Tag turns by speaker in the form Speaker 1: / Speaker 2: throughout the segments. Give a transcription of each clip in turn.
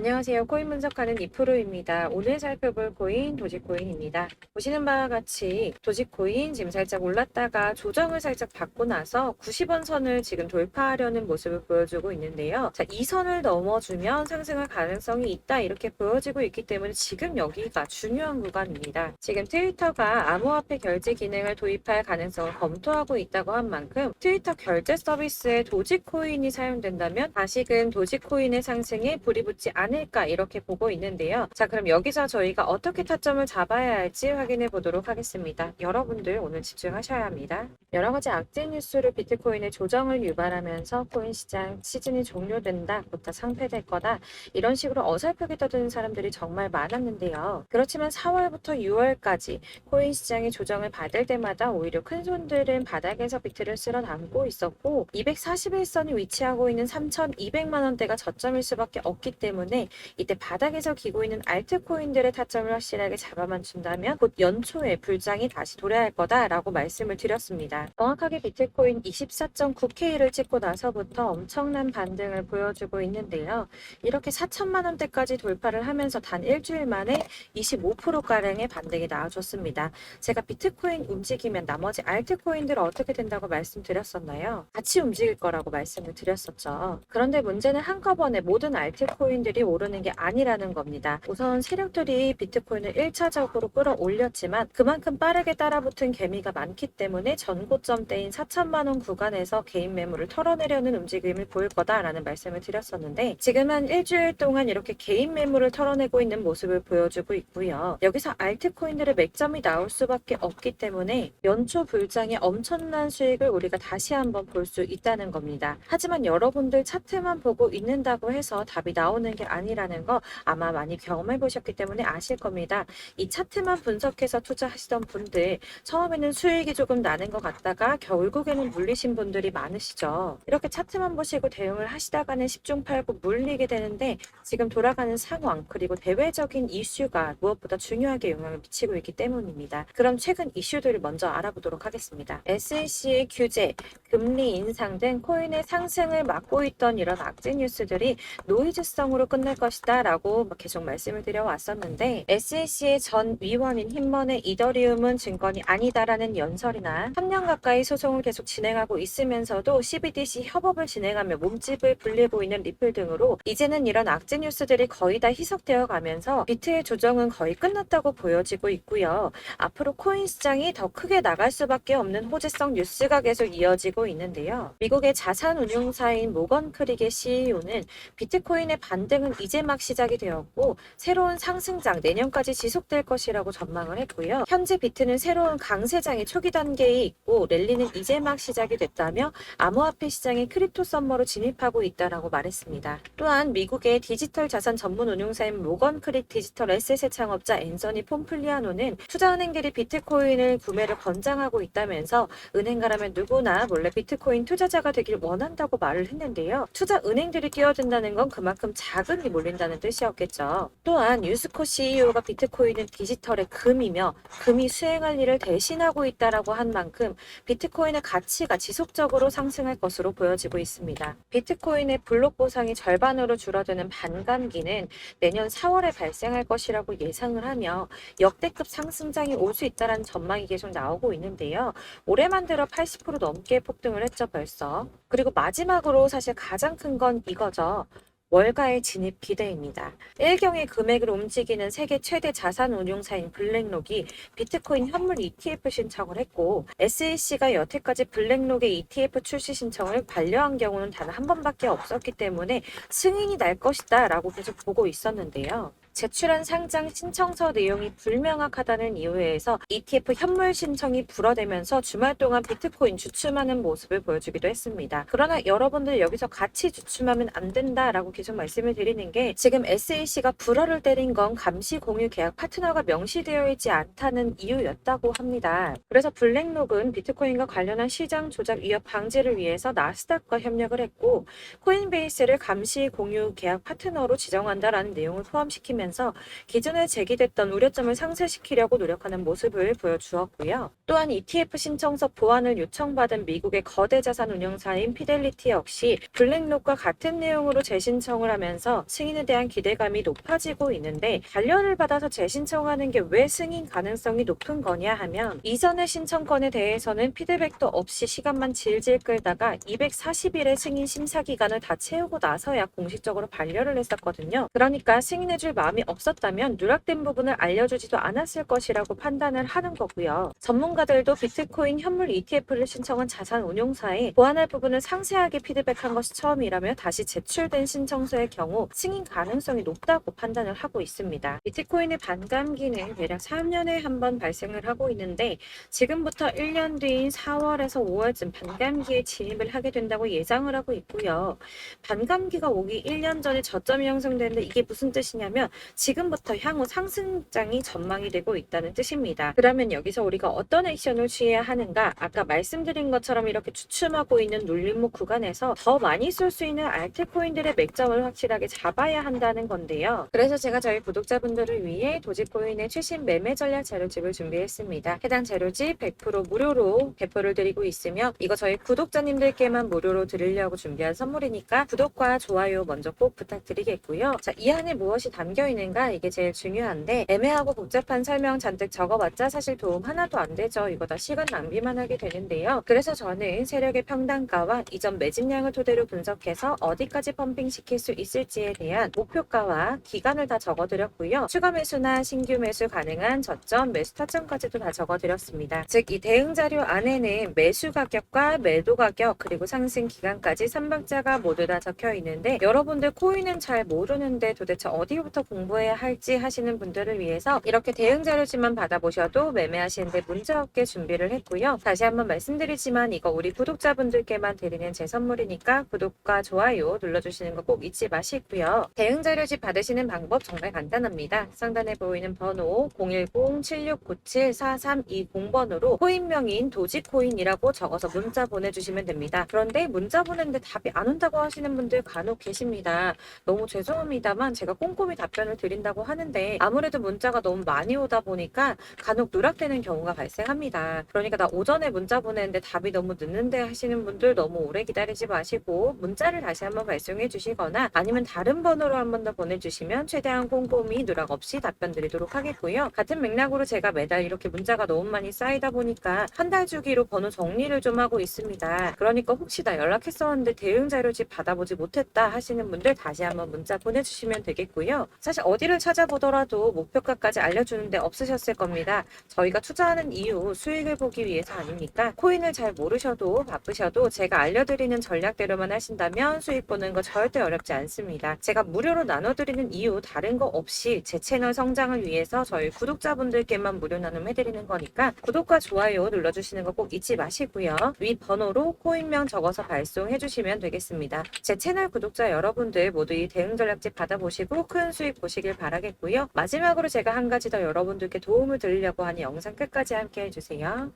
Speaker 1: 안녕하세요. 코인 분석하는 이프로입니다. 오늘 살펴볼 코인 도지코인입니다. 보시는 바와 같이 도지코인 지금 살짝 올랐다가 조정을 살짝 받고 나서 90원 선을 지금 돌파하려는 모습을 보여주고 있는데요. 자, 이 선을 넘어주면 상승할 가능성이 있다 이렇게 보여지고 있기 때문에 지금 여기가 중요한 구간입니다. 지금 트위터가 암호화폐 결제 기능을 도입할 가능성을 검토하고 있다고 한 만큼 트위터 결제 서비스에 도지코인이 사용된다면 다시금 도지코인의 상승에 불이 붙지 않을까 이렇게 보고 있는데요. 자, 그럼 여기서 저희가 어떻게 타점을 잡아야 할지 확인해 보도록 하겠습니다. 여러분들 오늘 집중하셔야 합니다. 여러 가지 악재 뉴스를 비트코인의 조정을 유발하면서 코인 시장 시즌이 종료된다부터 상폐될 거다 이런 식으로 어설프게 떠드는 사람들이 정말 많았는데요. 그렇지만 4월부터 6월까지 코인 시장이 조정을 받을 때마다 오히려 큰 손들은 바닥에서 비트를 쓸어 담고 있었고 241선이 위치하고 있는 3,200만 원대가 저점일 수밖에 없기 때문에 이때 바닥에서 기고 있는 알트코인들의 타점을 확실하게 잡아만 준다면 곧 연초에 불장이 다시 도래할 거다라고 말씀을 드렸습니다. 정확하게 비트코인 24.9K를 찍고 나서부터 엄청난 반등을 보여주고 있는데요. 이렇게 4천만 원대까지 돌파를 하면서 단 일주일 만에 25%가량의 반등이 나와줬습니다. 제가 비트코인 움직이면 나머지 알트코인들 어떻게 된다고 말씀드렸었나요? 같이 움직일 거라고 말씀을 드렸었죠. 그런데 문제는 한꺼번에 모든 알트코인들이 오르는 게 아니라는 겁니다. 우선 세력들이 비트코인을 1차적으로 끌어올렸지만 그만큼 빠르게 따라붙은 개미가 많기 때문에 전고점대인 4천만 원 구간에서 개인 매물을 털어내려는 움직임을 보일 거다라는 말씀을 드렸었는데 지금은 일주일 동안 이렇게 개인 매물을 털어내고 있는 모습을 보여주고 있고요. 여기서 알트코인들의 맥점이 나올 수밖에 없기 때문에 연초 불장의 엄청난 수익을 우리가 다시 한번 볼 수 있다는 겁니다. 하지만 여러분들 차트만 보고 있는다고 해서 답이 나오는 게 아니라는 거 아마 많이 경험해 보셨기 때문에 아실 겁니다. 이 차트만 분석해서 투자하시던 분들 처음에는 수익이 조금 나는 것 같다가 결국에는 물리신 분들이 많으시죠. 이렇게 차트만 보시고 대응을 하시다가는 10중 8구 물리게 되는데 지금 돌아가는 상황 그리고 대외적인 이슈가 무엇보다 중요하게 영향을 미치고 있기 때문입니다. 그럼 최근 이슈들을 먼저 알아보도록 하겠습니다. SEC의 규제, 금리 인상 등 코인의 상승을 막고 있던 이런 악재 뉴스들이 노이즈성으로 끝날 것이다 라고 계속 말씀을 드려왔었는데 SEC의 전 위원인 힘먼의 이더리움은 증권이 아니다라는 연설이나 3년 가까이 소송을 계속 진행하고 있으면서도 CBDC 협업을 진행하며 몸집을 불리고 있는 리플 등으로 이제는 이런 악재 뉴스들이 거의 다 희석되어 가면서 비트의 조정은 거의 끝났다고 보여지고 있고요. 앞으로 코인 시장이 더 크게 나갈 수밖에 없는 호재성 뉴스가 계속 이어지고 있는데요. 미국의 자산 운용사인 모건 크릭의 CEO는 비트코인의 반등은 이제 막 시작이 되었고 새로운 상승장 내년까지 지속될 것이라고 전망을 했고요. 현재 비트는 새로운 강세장의 초기 단계에 있고 랠리는 이제 막 시작이 됐다며 암호화폐 시장의 크립토 썸머로 진입하고 있다라고 말했습니다. 또한 미국의 디지털 자산 전문 운용사인 모건 크릭 디지털 에셋의 창업자 앤서니 폼플리아노는 투자은행들이 비트코인을 구매를 권장하고 있다면서 은행가라면 누구나 몰래 비트코인 투자자가 되길 원한다고 말을 했는데요. 투자 은행들이 뛰어든다는 건 그만큼 자금이 몰린다는 뜻이었겠죠. 또한 유스코 CEO가 비트코인은 디지털의 금이며 금이 수행할 일을 대신하고 있다라고 한 만큼 비트코인의 가치가 지속적으로 상승할 것으로 보여지고 있습니다. 비트코인의 블록 보상이 절반으로 줄어드는 반감기는 내년 4월에 발생할 것이라고 예상을 하며 역대급 상승장이 올 수 있다는 전망이 계속 나오고 있는데요. 올해만 들어 80% 넘게 폭등을 했죠 벌써. 그리고 마지막으로 사실 가장 큰 건 이거죠. 월가의 진입 기대입니다. 일경의 금액을 움직이는 세계 최대 자산 운용사인 블랙록이 비트코인 현물 ETF 신청을 했고 SEC가 여태까지 블랙록의 ETF 출시 신청을 반려한 경우는 단 한 번밖에 없었기 때문에 승인이 날 것이다 라고 계속 보고 있었는데요. 제출한 상장 신청서 내용이 불명확하다는 이유에서 ETF 현물 신청이 불어대면서 주말 동안 비트코인 주춤하는 모습을 보여주기도 했습니다. 그러나 여러분들 여기서 같이 주춤하면 안 된다라고 계속 말씀을 드리는 게 지금 SEC가 불어를 때린 건 감시 공유 계약 파트너가 명시되어 있지 않다는 이유였다고 합니다. 그래서 블랙록은 비트코인과 관련한 시장 조작 위협 방지를 위해서 나스닥과 협력을 했고 코인베이스를 감시 공유 계약 파트너로 지정한다라는 내용을 포함시키면서 바꾸면서 기존에 제기됐던 우려점을 상쇄시키려고 노력하는 모습을 보여주었고요. 또한 ETF 신청서 보완을 요청받은 미국의 거대 자산 운용사인 피델리티 역시 블랙록과 같은 내용으로 재신청을 하면서 승인에 대한 기대감이 높아지고 있는데, 관련을 받아서 재신청하는 게 왜 승인 가능성이 높은 거냐 하면, 이전의 신청건에 대해서는 피드백도 없이 시간만 질질 끌다가 240일의 승인 심사 기간을 다 채우고 나서야 공식적으로 반려를 했었거든요. 그러니까 승인해줄 마음이 없었다면 누락된 부분을 알려주지도 않았을 것이라고 판단을 하는 거고요. 전문가들도 비트코인 현물 ETF를 신청한 자산 운용사에 보완할 부분을 상세하게 피드백한 것이 처음이라며 다시 제출된 신청서의 경우 승인 가능성이 높다고 판단을 하고 있습니다. 비트코인의 반감기는 대략 3년에 한 번 발생을 하고 있는데, 지금부터 1년 뒤인 4월에서 5월쯤 반감기에 진입을 하게 된다고 예상을 하고 있고요. 반감기가 오기 1년 전에 저점이 형성되는데, 이게 무슨 뜻이냐면 지금부터 향후 상승장이 전망이 되고 있다는 뜻입니다. 그러면 여기서 우리가 어떤 액션을 취해야 하는가? 아까 말씀드린 것처럼 이렇게 주춤하고 있는 눌림목 구간에서 더 많이 쏠 수 있는 알트코인들의 맥점을 확실하게 잡아야 한다는 건데요. 그래서 제가 저희 구독자분들을 위해 도지코인의 최신 매매 전략 자료집을 준비했습니다. 해당 자료집 100% 무료로 배포를 드리고 있으며, 이거 저희 구독자님들께만 무료로 드리려고 준비한 선물이니까 구독과 좋아요 먼저 꼭 부탁드리겠고요. 자, 이 안에 무엇이 담겨 있는가, 이게 제일 중요한데, 애매하고 복잡한 설명 잔뜩 적어봤자 사실 도움 하나도 안 되죠. 이거 다 시간 낭비만 하게 되는데요. 그래서 저는 세력의 평단가와 이전 매집량을 토대로 분석해서 어디까지 펌핑 시킬 수 있을지에 대한 목표가와 기간을 다 적어드렸고요. 추가 매수나 신규 매수 가능한 저점, 매수 타점까지도 다 적어드렸습니다. 즉, 이 대응 자료 안에는 매수 가격과 매도 가격, 그리고 상승 기간까지 3박자가 모두 다 적혀 있는데, 여러분들 코인은 잘 모르는데 도대체 어디부터 공부해야 할지 하시는 분들을 위해서 이렇게 대응 자료집만 받아보셔도 매매하시는데 문제없게 준비를 했고요. 다시 한번 말씀드리지만 이거 우리 구독자분들께만 드리는 제 선물이니까 구독과 좋아요 눌러주시는 거 꼭 잊지 마시고요. 대응 자료집 받으시는 방법 정말 간단합니다. 상단에 보이는 번호 010-7697-4320번으로 코인명인 도지코인이라고 적어서 문자 보내주시면 됩니다. 그런데 문자 보냈는데 답이 안 온다고 하시는 분들 간혹 계십니다. 너무 죄송합니다만 제가 꼼꼼히 답변을 드린다고 하는데, 아무래도 문자가 너무 많이 오다 보니까 간혹 누락되는 경우가 발생합니다. 그러니까 나 오전에 문자 보냈는데 답이 너무 늦는데 하시는 분들 너무 오래 기다리지 마시고 문자를 다시 한번 발송해 주시거나 아니면 다른 번호로 한 번 더 보내주시면 최대한 꼼꼼히 누락 없이 답변 드리도록 하겠고요. 같은 맥락으로 제가 매달 이렇게 문자가 너무 많이 쌓이다 보니까 한 달 주기로 번호 정리를 좀 하고 있습니다. 그러니까 혹시 나 연락했었는데 대응 자료집 받아보지 못했다 하시는 분들 다시 한번 문자 보내주시면 되겠고요. 사실 어디를 찾아보더라도 목표가까지 알려주는데 없으셨을 겁니다. 저희가 투자하는 이유 수익을 보기 위해서 아닙니까? 코인을 잘 모르셔도 바쁘셔도 제가 알려드리는 전략대로만 하신다면 수익 보는 거 절대 어렵지 않습니다. 제가 무료로 나눠드리는 이유 다른 거 없이 제 채널 성장을 위해서 저희 구독자분들께만 무료 나눔해드리는 거니까 구독과 좋아요 눌러주시는 거 꼭 잊지 마시고요. 위 번호로 코인명 적어서 발송해주시면 되겠습니다. 제 채널 구독자 여러분들 모두 이 대응 전략집 받아보시고 큰 수익 보시길 바라겠고요. 마지막으로 제가 한 가지 더 여러분들께 도움을 드리려고 하니 영상 끝까지 함께 해주세요.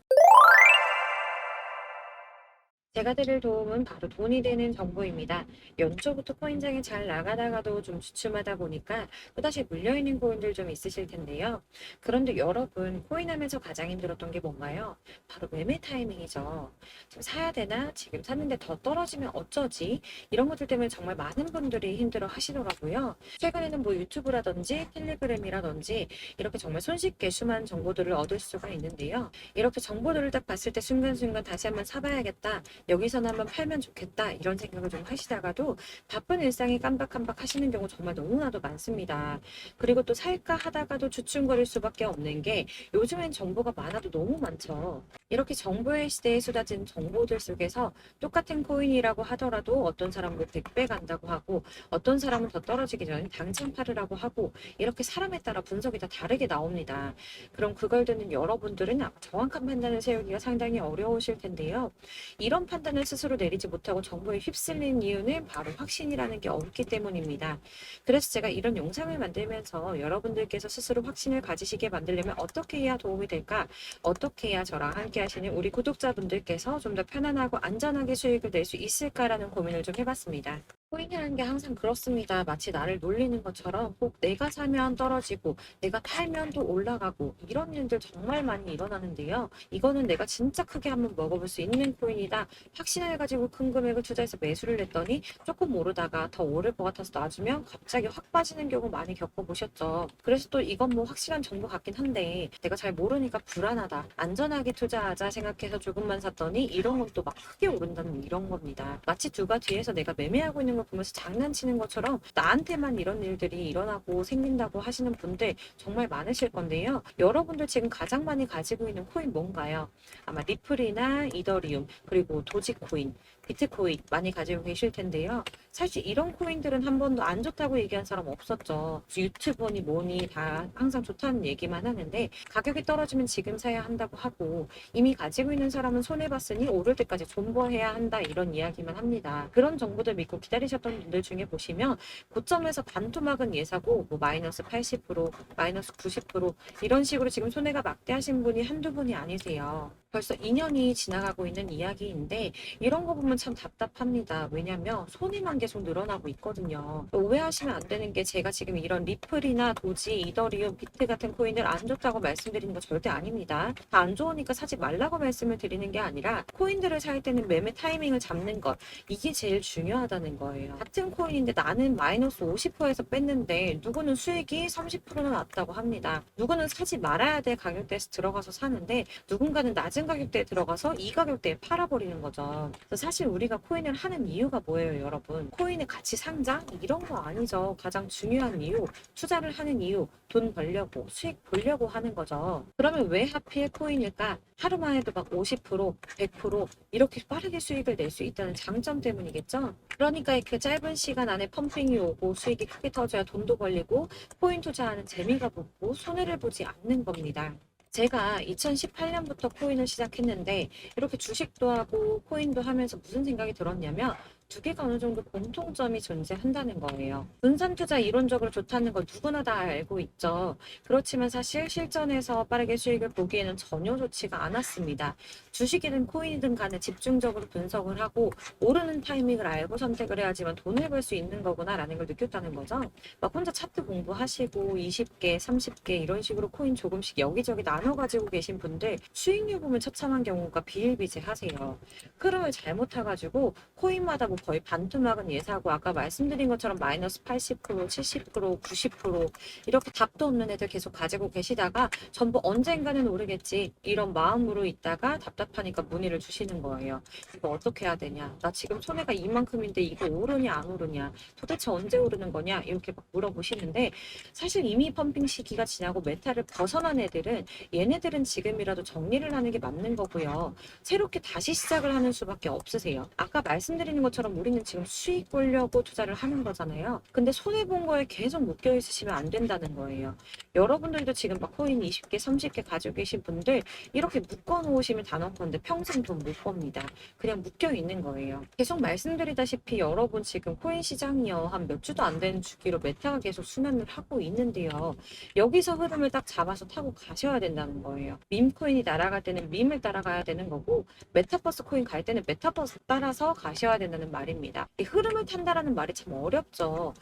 Speaker 1: 제가 드릴 도움은 바로 돈이 되는 정보입니다. 연초부터 코인장이 잘 나가다가도 좀 주춤하다 보니까 또다시 물려있는 코인들 좀 있으실 텐데요. 그런데 여러분, 코인하면서 가장 힘들었던 게 뭔가요? 바로 매매 타이밍이죠. 지금 사야 되나? 지금 샀는데 더 떨어지면 어쩌지? 이런 것들 때문에 정말 많은 분들이 힘들어 하시더라고요. 최근에는 뭐 유튜브라든지 텔레그램이라든지 이렇게 정말 손쉽게 수많은 정보들을 얻을 수가 있는데요. 이렇게 정보들을 딱 봤을 때 순간순간 다시 한번 사봐야겠다. 여기서는 한번 팔면 좋겠다 이런 생각을 좀 하시다가도 바쁜 일상에 깜박깜박 하시는 경우 정말 너무나도 많습니다. 그리고 또 살까 하다가도 주춤거릴 수밖에 없는 게 요즘엔 정보가 많아도 너무 많죠. 이렇게 정보의 시대에 쏟아진 정보들 속에서 똑같은 코인이라고 하더라도 어떤 사람은 100배 간다고 하고 어떤 사람은 더 떨어지기 전에 당장 팔으라고 하고 이렇게 사람에 따라 분석이 다 다르게 나옵니다. 그럼 그걸 듣는 여러분들은 정확한 판단을 세우기가 상당히 어려우실 텐데요. 이런 판단을 스스로 내리지 못하고 정보에 휩쓸린 이유는 바로 확신이라는 게 없기 때문입니다. 그래서 제가 이런 영상을 만들면서 여러분들께서 스스로 확신을 가지시게 만들려면 어떻게 해야 도움이 될까? 어떻게 해야 저랑 함께 하시는 우리 구독자분들께서 좀 더 편안하고 안전하게 수익을 낼 수 있을까라는 고민을 좀 해봤습니다. 코인이라는 게 항상 그렇습니다. 마치 나를 놀리는 것처럼 꼭 내가 사면 떨어지고 내가 팔면 또 올라가고 이런 일들 정말 많이 일어나는데요. 이거는 내가 진짜 크게 한번 먹어볼 수 있는 코인이다. 확신을 가지고 큰 금액을 투자해서 매수를 했더니 조금 오르다가 더 오를 것 같아서 놔주면 갑자기 확 빠지는 경우 많이 겪어보셨죠. 그래서 또 이건 뭐 확실한 정보 같긴 한데 내가 잘 모르니까 불안하다. 안전하게 투자하자 생각해서 조금만 샀더니 이런 건 또 막 크게 오른다는 이런 겁니다. 마치 누가 뒤에서 내가 매매하고 있는 걸 보면서 장난치는 것처럼 나한테만 이런 일들이 일어나고 생긴다고 하시는 분들 정말 많으실 건데요. 여러분들 지금 가장 많이 가지고 있는 코인 뭔가요? 아마 리플이나 이더리움, 그리고 도지코인, 비트코인 많이 가지고 계실 텐데요. 사실 이런 코인들은 한 번도 안 좋다고 얘기한 사람 없었죠. 유튜버니 뭐니 다 항상 좋다는 얘기만 하는데 가격이 떨어지면 지금 사야 한다고 하고 이미 가지고 있는 사람은 손해봤으니 오를 때까지 존버해야 한다 이런 이야기만 합니다. 그런 정보들 믿고 기다리셨던 분들 중에 보시면 고점에서 반토막은 예사고 뭐 마이너스 80%, 마이너스 90% 이런 식으로 지금 손해가 막대하신 분이 한두 분이 아니세요. 벌써 2년이 지나가고 있는 이야기인데 이런 거 보면 참 답답합니다. 왜냐면 손해만 계속 늘어나고 있거든요. 오해하시면 안 되는 게 제가 지금 이런 리플이나 도지, 이더리움, 비트 같은 코인을 안 좋다고 말씀드리는 거 절대 아닙니다. 다 안 좋으니까 사지 말라고 말씀을 드리는 게 아니라 코인들을 살 때는 매매 타이밍을 잡는 것 이게 제일 중요하다는 거예요. 같은 코인인데 나는 마이너스 50%에서 뺐는데 누구는 수익이 30%나 났다고 합니다. 누구는 사지 말아야 될 가격대에서 들어가서 사는데 누군가는 낮은 가격대에 들어가서 이 가격대에 팔아버리는 거죠. 그래서 사실 우리가 코인을 하는 이유가 뭐예요, 여러분? 코인의 가치 상장? 이런 거 아니죠. 가장 중요한 이유, 투자를 하는 이유, 돈 벌려고, 수익 보려고 하는 거죠. 그러면 왜 하필 코인일까? 하루만 해도 막 50%, 100% 이렇게 빠르게 수익을 낼 수 있다는 장점 때문이겠죠? 그러니까 그 짧은 시간 안에 펌핑이 오고 수익이 크게 터져야 돈도 벌리고 코인 투자하는 재미가 붙고 손해를 보지 않는 겁니다. 제가 2018년부터 코인을 시작했는데 이렇게 주식도 하고 코인도 하면서 무슨 생각이 들었냐면 두 개가 어느 정도 공통점이 존재한다는 거예요. 분산 투자 이론적으로 좋다는 걸 누구나 다 알고 있죠. 그렇지만 사실 실전에서 빠르게 수익을 보기에는 전혀 좋지가 않았습니다. 주식이든 코인이든 간에 집중적으로 분석을 하고 오르는 타이밍을 알고 선택을 해야지만 돈을 벌 수 있는 거구나라는 걸 느꼈다는 거죠. 막 혼자 차트 공부하시고 20개, 30개 이런 식으로 코인 조금씩 여기저기 나눠 가지고 계신 분들 수익률 보면 처참한 경우가 비일비재하세요. 흐름을 잘못 타가지고 코인마다 뭐 거의 반토막은 예사고 아까 말씀드린 것처럼 마이너스 80%, 70%, 90% 이렇게 답도 없는 애들 계속 가지고 계시다가 전부 언젠가는 오르겠지 이런 마음으로 있다가 답답하니까 문의를 주시는 거예요. 이거 어떻게 해야 되냐? 나 지금 손해가 이만큼인데 이거 오르냐 안 오르냐? 도대체 언제 오르는 거냐? 이렇게 막 물어보시는데 사실 이미 펌핑 시기가 지나고 메타를 벗어난 애들은 얘네들은 지금이라도 정리를 하는 게 맞는 거고요. 새롭게 다시 시작을 하는 수밖에 없으세요. 아까 말씀드리는 것처럼 우리는 지금 수익 보려고 투자를 하는 거잖아요. 근데 손해본 거에 계속 묶여 있으시면 안 된다는 거예요. 여러분들도 지금 막 코인 20개, 30개 가지고 계신 분들 이렇게 묶어 놓으시면 단언컨대 평생 돈 못 법니다. 그냥 묶여 있는 거예요. 계속 말씀드리다시피 여러분 지금 코인 시장이요. 한 몇 주도 안 되는 주기로 메타가 계속 순환을 하고 있는데요. 여기서 흐름을 딱 잡아서 타고 가셔야 된다는 거예요. 밈 코인이 날아갈 때는 밈을 따라가야 되는 거고 메타버스 코인 갈 때는 메타버스 따라서 가셔야 된다는 말입니다. 이 흐름을 탄다라는 말이 참 어렵죠.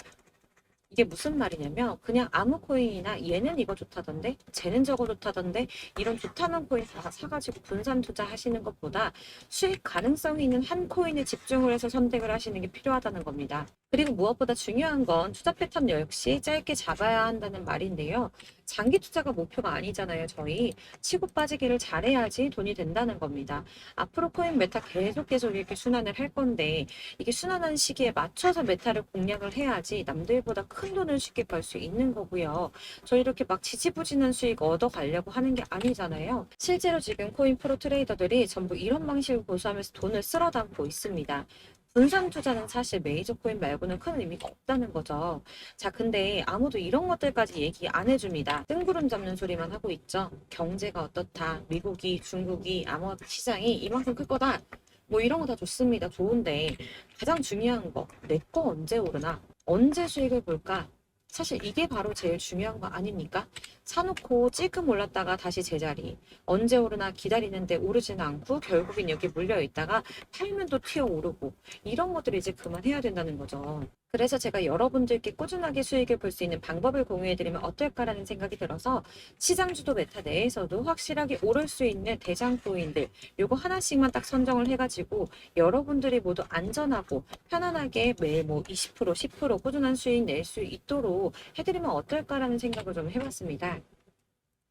Speaker 1: 이게 무슨 말이냐면 그냥 아무 코인이나 얘는 이거 좋다던데 쟤는 저거 좋다던데 이런 좋다는 코인 다 사가지고 분산 투자하시는 것보다 수익 가능성이 있는 한 코인에 집중을 해서 선택을 하시는 게 필요하다는 겁니다. 그리고 무엇보다 중요한 건 투자 패턴 역시 짧게 잡아야 한다는 말인데요. 장기 투자가 목표가 아니잖아요. 저희 치고 빠지기를 잘해야지 돈이 된다는 겁니다. 앞으로 코인 메타 계속 이렇게 순환을 할 건데 이게 순환하는 시기에 맞춰서 메타를 공략을 해야지 남들보다 큰 돈을 쉽게 벌 수 있는 거고요. 저 이렇게 막 지지부진한 수익 얻어 가려고 하는 게 아니잖아요. 실제로 지금 코인 프로 트레이더들이 전부 이런 방식을 고수하면서 돈을 쓸어 담고 있습니다. 분산 투자는 사실 메이저 코인 말고는 큰 의미가 없다는 거죠. 자, 근데 아무도 이런 것들까지 얘기 안 해줍니다. 뜬구름 잡는 소리만 하고 있죠. 경제가 어떻다. 미국이, 중국이, 암호화폐 시장이 이만큼 클 거다. 뭐 이런 거 다 좋습니다. 좋은데 가장 중요한 거, 내 거 언제 오르나? 언제 수익을 볼까? 사실 이게 바로 제일 중요한 거 아닙니까? 사놓고 찔끔 올랐다가 다시 제자리. 언제 오르나 기다리는데 오르지는 않고 결국엔 여기 물려 있다가 팔면 또 튀어 오르고. 이런 것들을 이제 그만해야 된다는 거죠. 그래서 제가 여러분들께 꾸준하게 수익을 볼 수 있는 방법을 공유해드리면 어떨까라는 생각이 들어서 시장주도 메타 내에서도 확실하게 오를 수 있는 대장코인들 요거 하나씩만 딱 선정을 해가지고 여러분들이 모두 안전하고 편안하게 매일 뭐 20%, 10% 꾸준한 수익 낼 수 있도록 해드리면 어떨까라는 생각을 좀 해봤습니다.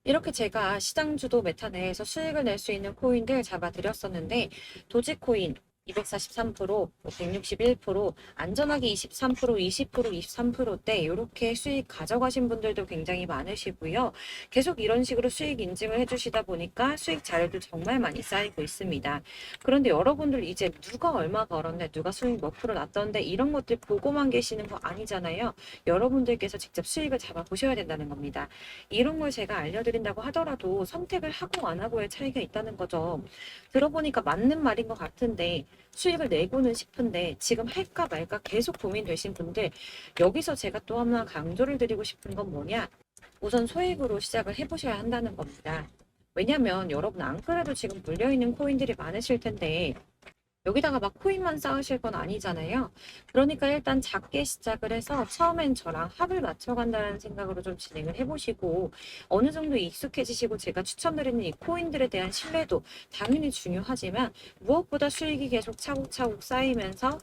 Speaker 1: 이렇게 제가 시장주도 메타 내에서 수익을 낼 수 있는 코인들 잡아드렸었는데 도지코인 243%, 161%, 안전하게 23%, 20%, 23%대 이렇게 수익 가져가신 분들도 굉장히 많으시고요. 계속 이런 식으로 수익 인증을 해주시다 보니까 수익 자료도 정말 많이 쌓이고 있습니다. 그런데 여러분들 이제 누가 얼마 벌었네, 누가 수익 몇 프로 났던데 이런 것들 보고만 계시는 거 아니잖아요. 여러분들께서 직접 수익을 잡아보셔야 된다는 겁니다. 이런 걸 제가 알려드린다고 하더라도 선택을 하고 안 하고의 차이가 있다는 거죠. 들어보니까 맞는 말인 것 같은데 수익을 내고는 싶은데 지금 할까 말까 계속 고민되신 분들 여기서 제가 또 하나 강조를 드리고 싶은 건 뭐냐? 우선 소액으로 시작을 해보셔야 한다는 겁니다. 왜냐면 여러분 안 그래도 지금 물려있는 코인들이 많으실 텐데 여기다가 막 코인만 쌓으실 건 아니잖아요. 그러니까 일단 작게 시작을 해서 처음엔 저랑 합을 맞춰간다는 생각으로 좀 진행을 해보시고 어느 정도 익숙해지시고 제가 추천드리는 이 코인들에 대한 신뢰도 당연히 중요하지만 무엇보다 수익이 계속 차곡차곡 쌓이면서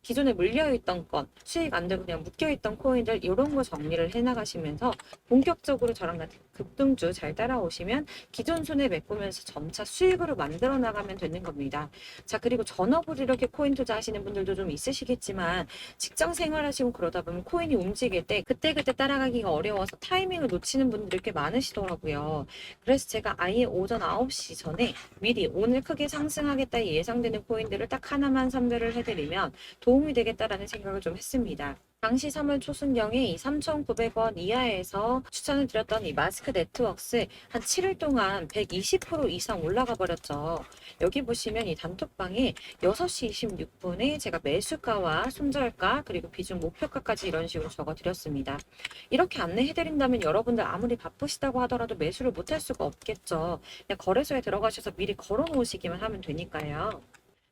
Speaker 1: 기존에 물려있던 건, 수익 안 되고 그냥 묶여있던 코인들 이런 거 정리를 해나가시면서 본격적으로 저랑 같은 급등주 잘 따라오시면 기존 손해 메꾸면서 점차 수익으로 만들어 나가면 되는 겁니다. 자, 그리고 전업으로 이렇게 코인 투자하시는 분들도 좀 있으시겠지만 직장 생활하시고 그러다 보면 코인이 움직일 때 그때그때 따라가기가 어려워서 타이밍을 놓치는 분들이 꽤 많으시더라고요. 그래서 제가 아예 오전 9시 전에 미리 오늘 크게 상승하겠다 예상되는 코인들을 딱 하나만 선별을 해드리면 도움이 되겠다라는 생각을 좀 했습니다. 당시 3월 초순경에 이 3,900원 이하에서 추천을 드렸던 이 마스크 네트워크스 한 7일 동안 120% 이상 올라가 버렸죠. 여기 보시면 이 단톡방에 6시 26분에 제가 매수가와 손절가 그리고 비중 목표가까지 이런 식으로 적어 드렸습니다. 이렇게 안내해 드린다면 여러분들 아무리 바쁘시다고 하더라도 매수를 못할 수가 없겠죠. 그냥 거래소에 들어가셔서 미리 걸어 놓으시기만 하면 되니까요.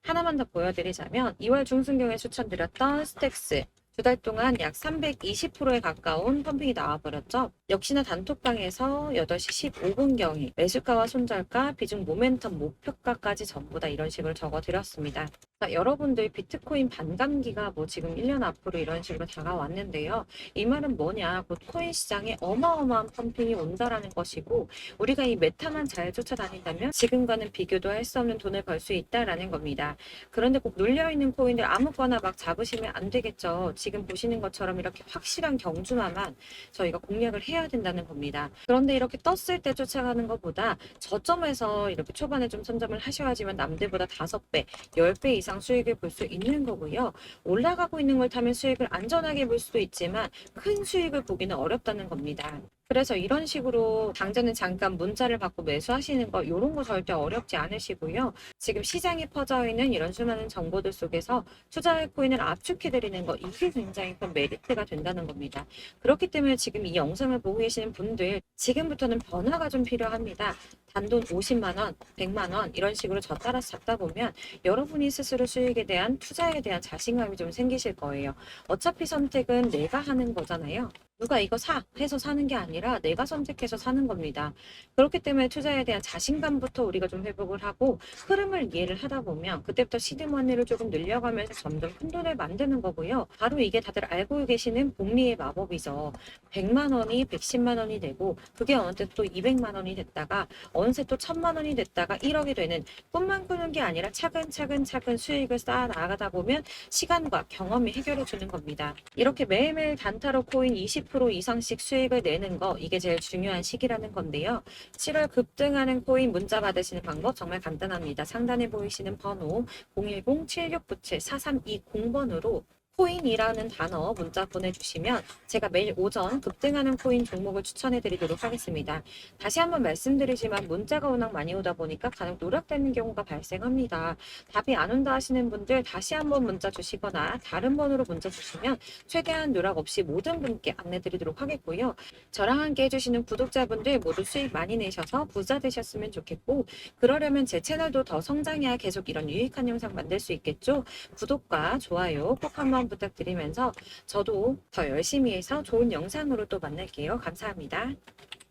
Speaker 1: 하나만 더 보여드리자면 2월 중순경에 추천드렸던 스택스 2달 동안 약 320%에 가까운 펌핑이 나와버렸죠. 역시나 단톡방에서 8시 15분경에 매수가와 손절가, 비중 모멘텀 목표가까지 전부 다 이런 식으로 적어드렸습니다. 자, 여러분들 비트코인 반감기가 뭐 지금 1년 앞으로 이런 식으로 다가왔는데요. 이 말은 뭐냐? 곧 코인 시장에 어마어마한 펌핑이 온다라는 것이고 우리가 이 메타만 잘 쫓아다닌다면 지금과는 비교도 할 수 없는 돈을 벌 수 있다라는 겁니다. 그런데 꼭 눌려있는 코인들 아무거나 막 잡으시면 안 되겠죠. 지금 보시는 것처럼 이렇게 확실한 경주마만 저희가 공략을 해야 된다는 겁니다. 그런데 이렇게 떴을 때 쫓아가는 것보다 저점에서 이렇게 초반에 좀 선점을 하셔야지만 남들보다 5배, 10배 이상 수익을 볼 수 있는 거고요. 올라가고 있는 걸 타면 수익을 안전하게 볼 수도 있지만 큰 수익을 보기는 어렵다는 겁니다. 그래서 이런 식으로 당장은 잠깐 문자를 받고 매수하시는 거 이런 거 절대 어렵지 않으시고요. 지금 시장에 퍼져 있는 이런 수많은 정보들 속에서 투자할 코인을 압축해드리는 거 이게 굉장히 큰 메리트가 된다는 겁니다. 그렇기 때문에 지금 이 영상을 보고 계시는 분들 지금부터는 변화가 좀 필요합니다. 단돈 50만 원, 100만 원 이런 식으로 저 따라서 잡다 보면 여러분이 스스로 수익에 대한 투자에 대한 자신감이 좀 생기실 거예요. 어차피 선택은 내가 하는 거잖아요. 누가 이거 사 해서 사는 게 아니라 내가 선택해서 사는 겁니다. 그렇기 때문에 투자에 대한 자신감부터 우리가 좀 회복을 하고 흐름을 이해를 하다 보면 그때부터 시드머니를 조금 늘려가면서 점점 큰 돈을 만드는 거고요. 바로 이게 다들 알고 계시는 복리의 마법이죠. 100만 원이 110만 원이 되고 그게 어느새 또 200만 원이 됐다가 어느새 또 1000만 원이 됐다가 1억이 되는 꿈만 꾸는 게 아니라 차근차근 수익을 쌓아 나가다 보면 시간과 경험이 해결해 주는 겁니다. 이렇게 매일매일 단타로 코인 20% 이상씩 수익을 내는 거 이게 제일 중요한 시기라는 건데요. 7월 급등하는 코인 문자 받으시는 방법 정말 간단합니다. 상단에 보이시는 번호 010-7697-4320번으로 코인이라는 단어 문자 보내주시면 제가 매일 오전 급등하는 코인 종목을 추천해 드리도록 하겠습니다. 다시 한번 말씀드리지만 문자가 워낙 많이 오다 보니까 간혹 누락되는 경우가 발생합니다. 답이 안 온다 하시는 분들 다시 한번 문자 주시거나 다른 번호로 문자 주시면 최대한 누락 없이 모든 분께 안내 드리도록 하겠고요. 저랑 함께 해주시는 구독자분들 모두 수익 많이 내셔서 부자 되셨으면 좋겠고, 그러려면 제 채널도 더 성장해야 계속 이런 유익한 영상 만들 수 있겠죠? 구독과 좋아요 꼭 한번 부탁드리면서 저도 더 열심히 해서 좋은 영상으로 또 만날게요. 감사합니다.